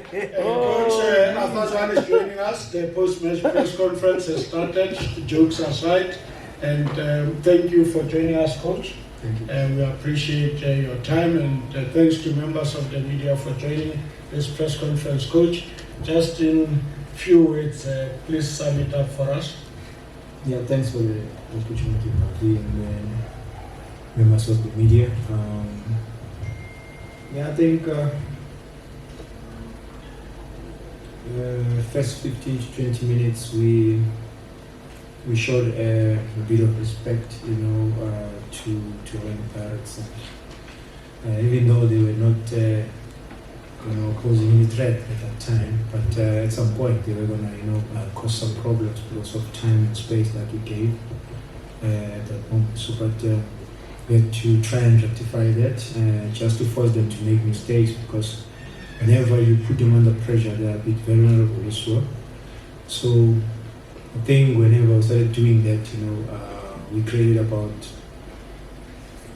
Coach, after Zwane is joining us, the post-match press conference has started, jokes aside, and thank you for joining us, Coach. Thank you. We appreciate your time, and thanks to members of the media for joining this press conference. Coach, just in few words, please sum it up for us. Yeah, thanks for the opportunity of being members of the media. I think first 15 to 20 minutes we showed a bit of respect, to Wayne Pirates. Even though they were not, posing any threat at that time, but at some point they were gonna, cause some problems because of time and space that we gave at that moment. So, but we had to try and rectify that, just to force them to make mistakes, because whenever you put them under pressure, they are a bit vulnerable as well. So I think whenever we started doing that, we created about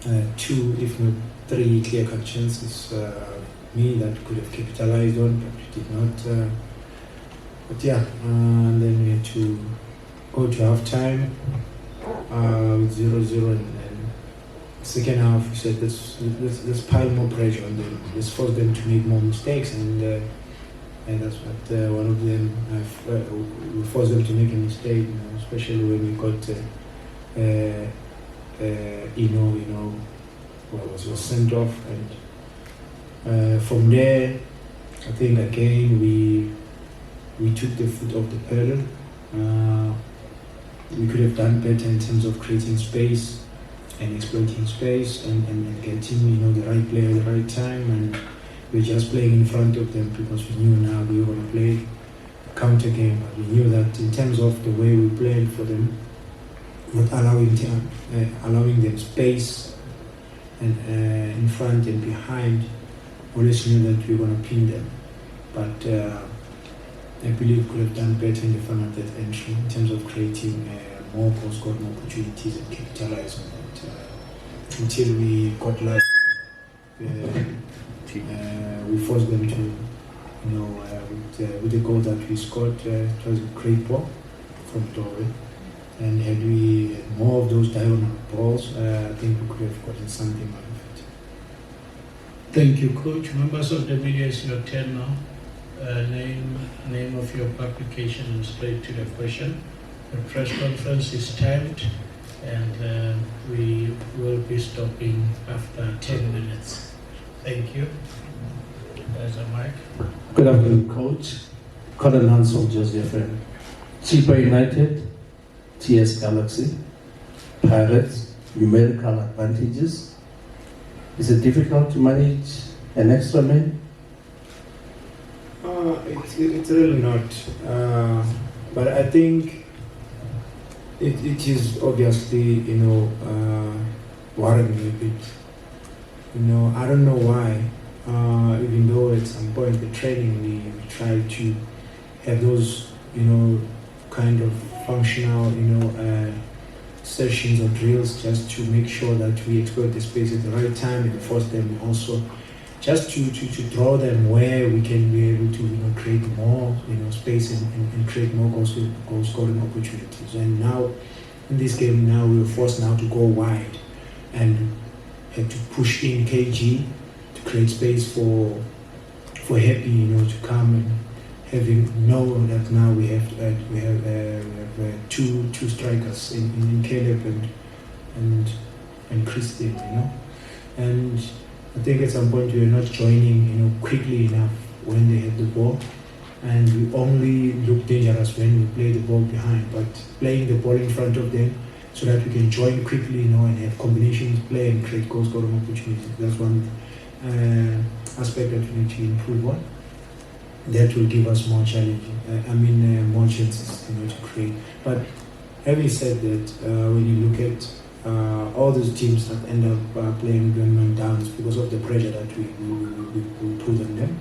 2, if not 3 clear-cut chances. That could have capitalized on, but we did not. And then we had to go to half-time with 0-0, and second half we said let's pile more pressure on them, let's force them to make more mistakes, and that's what one of them we forced them to make a mistake, especially when we got was sent off, and from there I think again we took the foot off the pedal. We could have done better in terms of creating space and exploiting space and getting the right player at the right time, and we're just playing in front of them because we knew now we were going to play a counter game. But we knew that in terms of the way we played for them, not allowing them space and in front and behind, always knew that we were going to pin them. But I believe we could have done better in the front of that entry in terms of creating more goal-scoring opportunities and capitalize on that. Until we got lucky, we forced them to, with the goal that we scored, it was a great ball from Dore. And had we had more of those diagonal balls, I think we could have gotten something out of it. Thank you, Coach. Members of the media, it's your turn now. Name of your publication and straight to the question. The press conference is timed, and we will be stopping after 10 minutes. Thank you. There's a mic. Good afternoon, Coach. Colonel Soldiers, your friend. Chipa United, TS Galaxy, Pirates, numerical advantages. Is it difficult to manage an extra man? It's really not. But I think it is obviously, worrying me a bit. I don't know why. Even though at some point the training we try to have those, kind of functional, sessions or drills just to make sure that we exploit the space at the right time and force them also just to draw them where we can be able to create more space and create more goal scoring opportunities. And now in this game we were forced now to go wide and had to push in KG to create space for Happy to come, and having known that now we have two strikers in Caleb and Christian, and I think at some point we were not joining quickly enough when they had the ball, and we only look dangerous when we play the ball behind, but playing the ball in front of them so that we can join quickly, and have combinations play and create goal scoring opportunities. That's one aspect that we need to improve on. That will give us more challenging, more chances, to create. But having said that, when you look at all those teams that end up playing man down, it's because of the pressure that we put on them,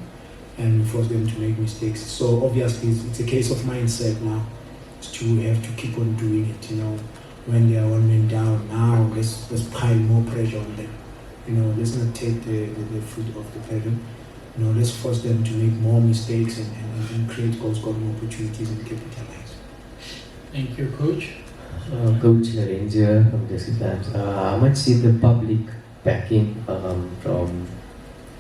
and we force them to make mistakes. So obviously, it's a case of mindset now. We have to keep on doing it. When they are one man down, now let's pile more pressure on them. Let's not take the foot off the pedal. let's force them to make more mistakes and create goal-scoring opportunities and capitalize. Thank you, Coach. Coach Ranger from DStv. How much is the public backing from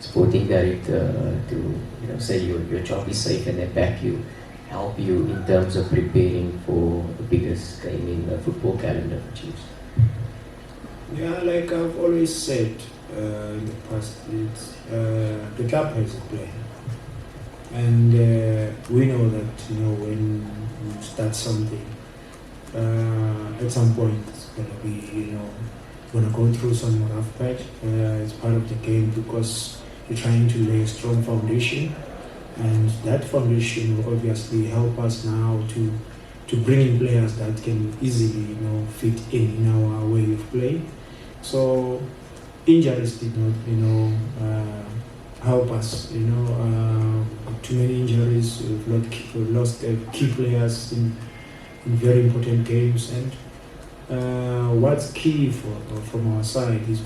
sporting director to say your job is safe and they back you, help you in terms of preparing for the biggest game in the football calendar for Chiefs? Yeah, like I've always said in the past, it's, the club has a plan, and we know that when you start something, at some point it's gonna be gonna go through some rough patch. It's part of the game because you're trying to lay a strong foundation, and that foundation will obviously help us now to bring in players that can easily fit in our way of playing. So injuries did not help us. Too many injuries. We've lost key players in very important games, and what's key from our side is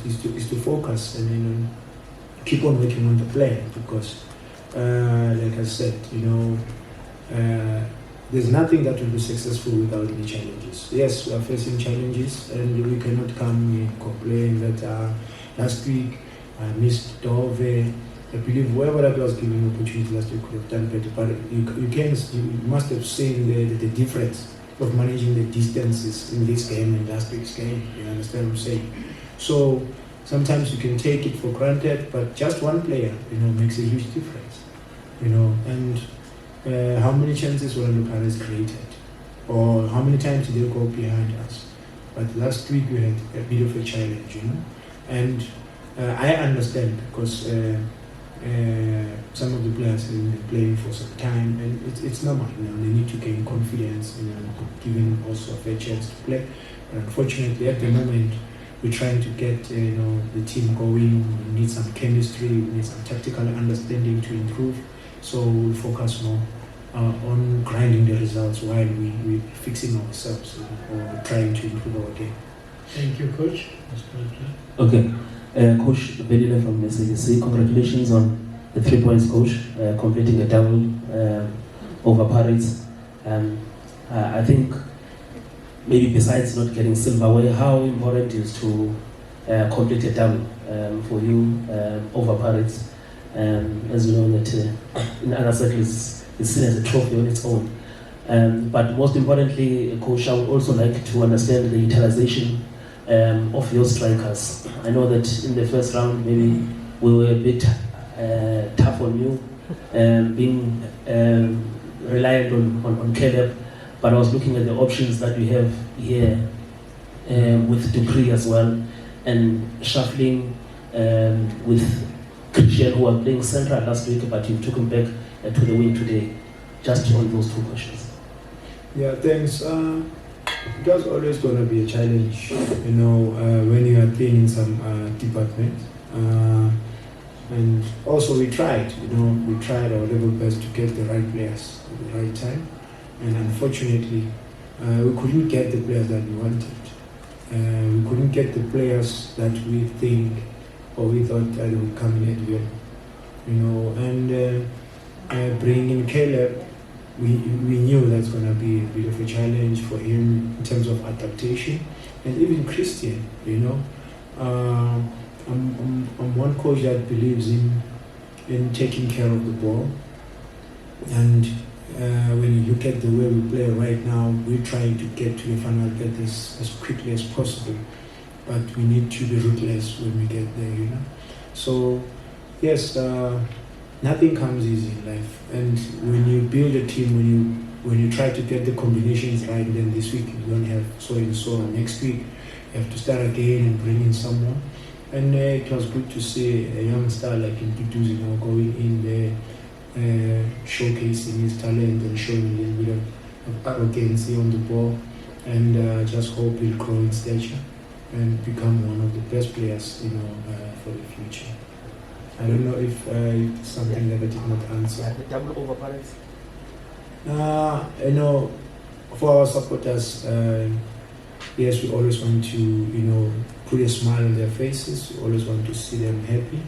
to focus and keep on working on the plan, because like I said, there's nothing that will be successful without any challenges. Yes, we are facing challenges, and we cannot come and complain that last week I missed Dove. I believe whoever that was given opportunity last week could have done better, but you must have seen the difference of managing the distances in this game and last week's game. You understand what I'm saying? So sometimes you can take it for granted, but just one player, makes a huge difference. And how many chances Orlando Pirates created, or how many times did they go behind us? But last week we had a bit of a challenge, and I understand because some of the players have been playing for some time, and it's normal. They need to gain confidence, given also a fair chance to play. But unfortunately, at the moment, we're trying to get the team going. We need some chemistry, we need some tactical understanding to improve. So we'll focus more on grinding the results while we're fixing ourselves or trying to improve our game. Thank you, Coach. Okay. Coach Belila from SABC, congratulations on the 3 points, Coach, completing a double over Pirates. I think maybe besides not getting silverware, how important is to complete a double for you over Pirates? As you know that in other circles it's seen as a trophy on its own. But most importantly, Coach, I would also like to understand the utilization of your strikers. I know that in the first round maybe we were a bit tough on you, being reliant on Caleb, but I was looking at the options that we have here with Dupree as well, and shuffling with Christian, who was playing central last week, but you took him back to the wing today. Just on those two questions. Yeah, thanks. It was always going to be a challenge, when you are playing in some department. And also we tried, we tried our level best to get the right players at the right time. And unfortunately, we couldn't get the players that we wanted. We couldn't get the players that we think or we thought that would come in at will. And bringing in Caleb, we knew that's going to be a bit of a challenge for him in terms of adaptation. And even Christian, I'm one coach that believes in taking care of the ball. And when you look at the way we play right now, we're trying to get to the final get this as quickly as possible. But we need to be ruthless when we get there, So, yes, nothing comes easy in life. And when you build a team, when you try to get the combinations right, then this week you don't have so and so. Next week you have to start again and bring in someone. And it was good to see a young star like Ntutuzi going in there, showcasing his talent and showing a little bit of arrogance on the ball. And just hope he'll grow in stature and become one of the best players, for the future. I don't know if it's something that I did not answer. The double over Pirates? For our supporters, yes, we always want to, put a smile on their faces. We always want to see them happy.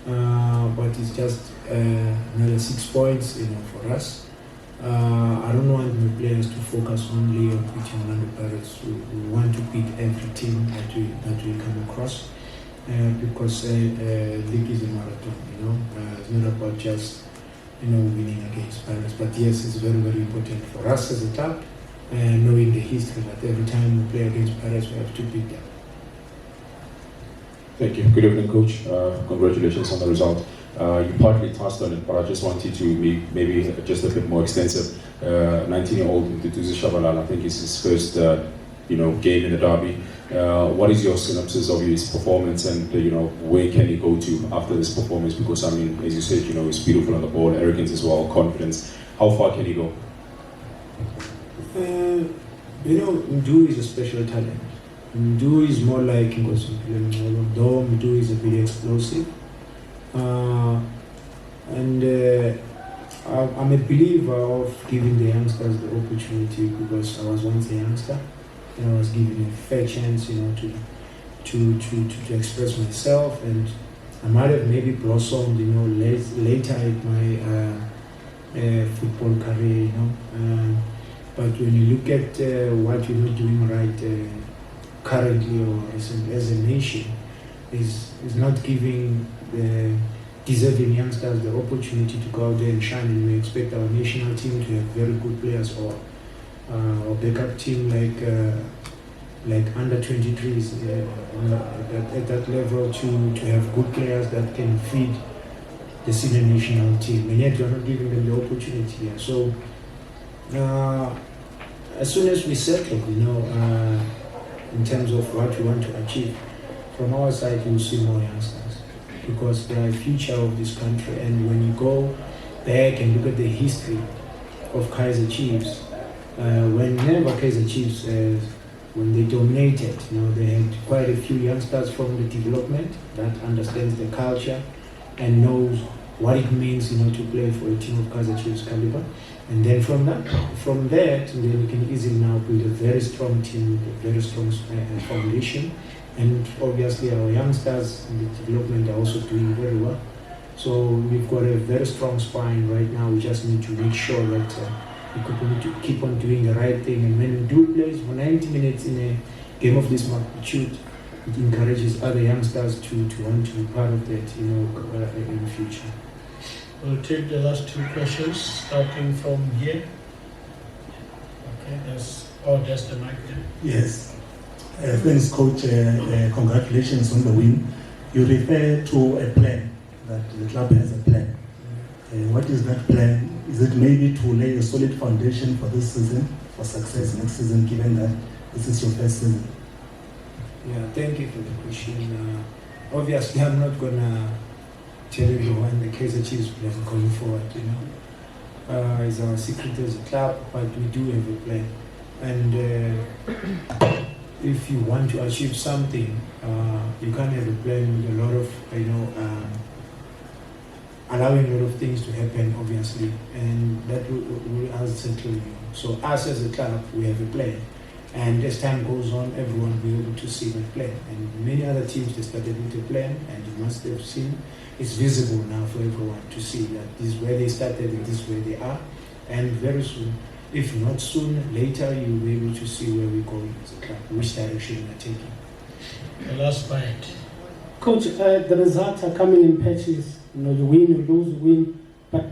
but it's just another 6 points, for us. I don't want my players to focus only on beating Orlando Pirates. We want to beat every team that we come across, because league is a marathon. It's not about just winning against Pirates. But yes, it's very, very important for us as a club, knowing the history that every time we play against Pirates, we have to beat them. Thank you. Good evening, Coach. Congratulations on the result. You partly touched on it, but I just wanted to maybe just a bit more extensive. 19-year-old Mduduzi Shabalala, I think it's his first, game in the derby. What is your synopsis of his performance, and where can he go to after this performance? Because as you said, he's beautiful on the ball, arrogance as well, confidence. How far can he go? Mdu is a special talent. Mdu is more like Nkosipileng, though Mdu is a bit explosive. And I'm a believer of giving the youngsters the opportunity, because I was once a youngster and I was given a fair chance, to express myself, and I might have maybe blossomed, later in my football career, but when you look at what you're not doing right currently or recently as a nation, is not giving the deserving youngsters the opportunity to go out there and shine. And we expect our national team to have very good players, or backup team like under 23s at that level to have good players that can feed the senior national team, and yet we're not giving them the opportunity here. So as soon as we settle, in terms of what we want to achieve, from our side you'll see more youngsters, because they are the future of this country. And when you go back and look at the history of Kaizer Chiefs, whenever Kaizer Chiefs, when they dominated, they had quite a few youngsters from the development that understands the culture and knows what it means, to play for a team of Kaizer Chiefs caliber. And then from that, then you can easily now build a very strong team with a very strong foundation. And obviously our youngsters in the development are also doing very well. So we've got a very strong spine right now. We just need to make sure that we need to keep on doing the right thing. And when we do plays for 90 minutes in a game of this magnitude, it encourages other youngsters to want to be part of that, in the future. We'll take the last two questions, starting from here. Okay, that's the mic there. Yes. Thanks, Coach. Congratulations on the win. You refer to a plan, that the club has a plan. What is that plan? Is it maybe to lay a solid foundation for this season, for success next season, given that this is your first season? Yeah, thank you for the question. Obviously, I'm not going to tell everyone the Kaizer Chiefs plan going forward, It's our secret as a club, but we do have a plan. And if you want to achieve something, you can't have a plan with a lot of, allowing a lot of things to happen, obviously, and that will unsettle you. So us as a club, we have a plan. And as time goes on, everyone will be able to see that plan. And many other teams, they started with a plan, and you must have seen, it's visible now for everyone to see that this is where they started and this is where they are. And very soon, if not soon, later, you'll be able to see where we're going as a club, which direction we're taking. The last point. Coach, the results are coming in patches. You win, you lose, you win. But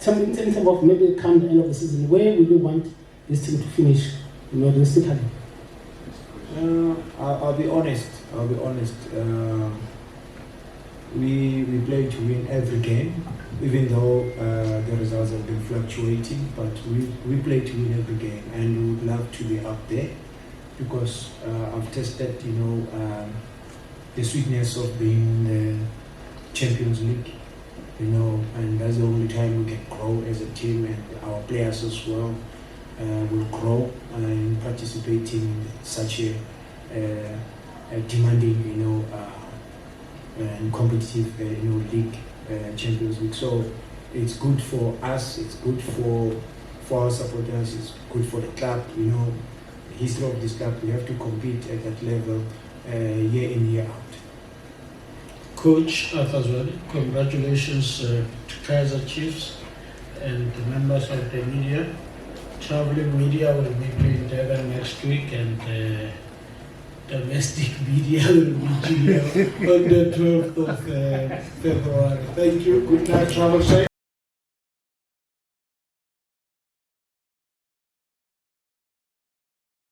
in terms of maybe come the end of the season, where will you want this team to finish? Realistically. I'll be honest. We play to win every game, even though the results have been fluctuating. But we play to win every game, and we would love to be up there, because I've tested, the sweetness of being in the Champions League, and that's the only time we can grow as a team, and our players as well will grow in participating in such a demanding, and competitive, league, Champions League. So it's good for us, it's good for our supporters, it's good for the club. The history of this club, we have to compete at that level year in, year out. Coach Arthur Zwane. Congratulations to Kaizer Chiefs and the members of the media. Traveling media will be in Durban next week, and domestic media will be here on the 12th of February. Thank you. Good night. Travel safe.